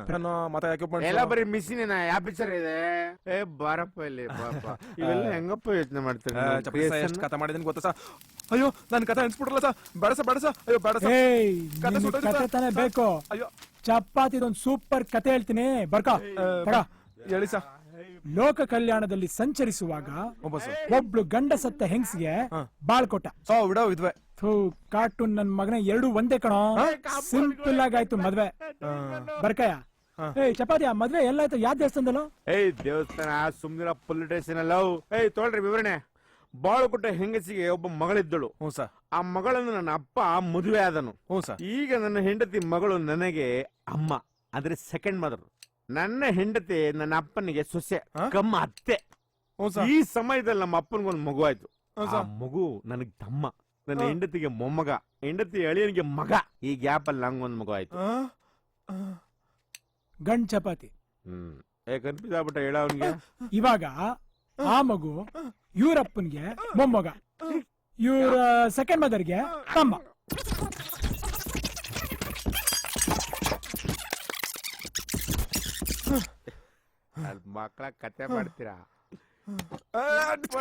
Pen ಮತ್ತೆ ಎಲ್ಲ ಬರೀ ಮಿಷಿನ ಯಾವ ಪಿಕ್ಚರ್ ಇದೆ ಬಾರಪ್ಪ ಇಲ್ಲಿ ಪಾಪ ಇವೆಲ್ಲ ಹೆಂಗಪ್ಪ ಯೋಚನೆ ಮಾಡ್ತಾರೆ ಎಷ್ಟು ಕಥೆ ಮಾಡಿದೀನಿ ಗೊತ್ತಾ ಸಾ? ಅಯ್ಯೋ ನನ್ ಕಥೆ ಅನ್ಸ್ಬಿಟ್ರಲ್ಲ ಸಾ. ಬೇಡಸ ಬೇಡಸ ಅಯ್ಯೋ ಬೇಡಸ ಕತೆ ತಾನೇ ಬೇಕು. ಅಯ್ಯೋ ಚಪಾತಿದೊಂದು ಸೂಪರ್ ಕತೆ ಹೇಳ್ತೀನಿ ಬರ್ಕ. ಹೇಳಿ ಸಾ. ಲೋಕ ಕಲ್ಯಾಣದಲ್ಲಿ ಸಂಚರಿಸುವಾಗ ಒಬ್ಳು ಗಂಡ ಸತ್ತ ಹೆಂಗ್ಸ್ಗೆ ಬಾಳ್ಕೊಟ್ಟ. ಬಿಡೋ ವಿದ್ವೆ. ಕಾರ್ಟೂನ್ ನನ್ ಮಗನ ಎರಡು ಒಂದೇ ಕಣೋ. ಸಿಂಪಲ್ ಆಗಾಯ್ತು ಮದ್ವೆ. ಬರ್ಕಯ್ಯ ಚಪಾತಿ ಆ ಮದ್ವೆ ಎಲ್ಲಾಯ್ತು? ಯಾವ ದೇವಸ್ಥಾನದಲ್ಲೋ? ದೇವಸ್ಥಾನ ಸುಮ್ನಿರ ಪೊಲಿಟೇಷನ್ ಅಲ್ಲ. ತೊಗೊಳ್ರಿ ವಿವರಣೆ. ಬಾಳುಕೊಟ್ಟ ಹೆಂಗಸಿಗೆ ಒಬ್ಬ ಮಗಳಿದ್ದಳು. ಆ ಮಗಳನ್ನು ನನ್ನ ಅಪ್ಪ ಮದುವೆ ಆದನು. ಈಗ ನನ್ನ ಹೆಂಡತಿ ಮಗಳು ನನಗೆ ಅಮ್ಮ ಅಂದ್ರೆ ಸೆಕೆಂಡ್ ಮದರ್. ನನ್ನ ಹೆಂಡತಿ ನನ್ನ ಅಪ್ಪನಿಗೆ ಸೊಸೆ ಕಮ್ಮ ಅತ್ತೆ. ಈ ಸಮಯದಲ್ಲಿ ನಮ್ಮ ಅಪ್ಪನಿಗೊಂದು ಮಗು ಆಯ್ತು. ಆ ಮಗು ನನಗ್ ತಮ್ಮ, ನನ್ನ ಹೆಂಡತಿಗೆ ಮೊಮ್ಮಗ, ಹೆಂಡತಿ ಅಳಿಯನಿಗೆ ಮಗ. ಈ ಗ್ಯಾಪ್ ಅಲ್ಲಿ ನಂಗೊಂದು ಮಗು ಆಯ್ತು. ಗಂಡ್ ಚಪಾತಿ ಕನ್ಫ್ಯೂಸ್ ಆಗ್ಬಿಟ್ಟ ಹೇಳ ಅವನಿಗೆ. ಇವಾಗ ಆ ಮಗು ಇವ್ರಪ್ಪನ್ಗೆ ಮೊಮ್ಮಗ, ಇವ್ರ ಸೆಕೆಂಡ್ ಮದರ್ಗೆ ತಮ್ಮ. ಮಕ್ಕಳ ಕತೆ ಮಾಡ್ತೀರಾ? ಅರ್ಥ